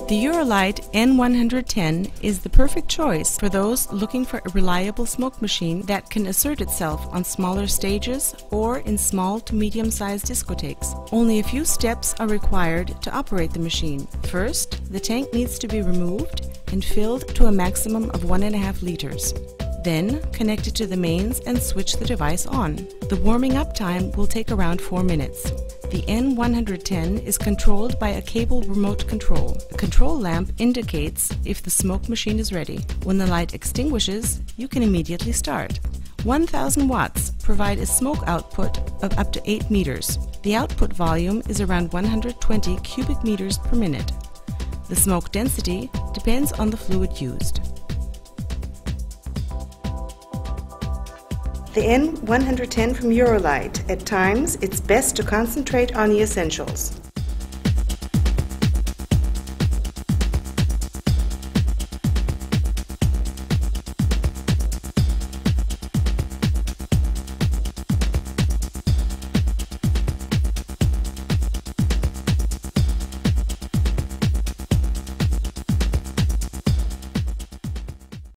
The Eurolite N-110 is the perfect choice for those looking for a reliable smoke machine that can assert itself on smaller stages or in small to medium-sized discotheques. Only a few steps are required to operate the machine. First, the tank needs to be removed and filled to a maximum of 1.5 liters. Then, connect it to the mains and switch the device on. The warming up time will take around 4 minutes. The N-110 is controlled by a cable remote control. The control lamp indicates if the smoke machine is ready. When the light extinguishes, you can immediately start. 1000 watts provide a smoke output of up to 8 meters. The output volume is around 120 cubic meters per minute. The smoke density depends on the fluid used. The N-110 from Eurolite. At times, it's best to concentrate on the essentials.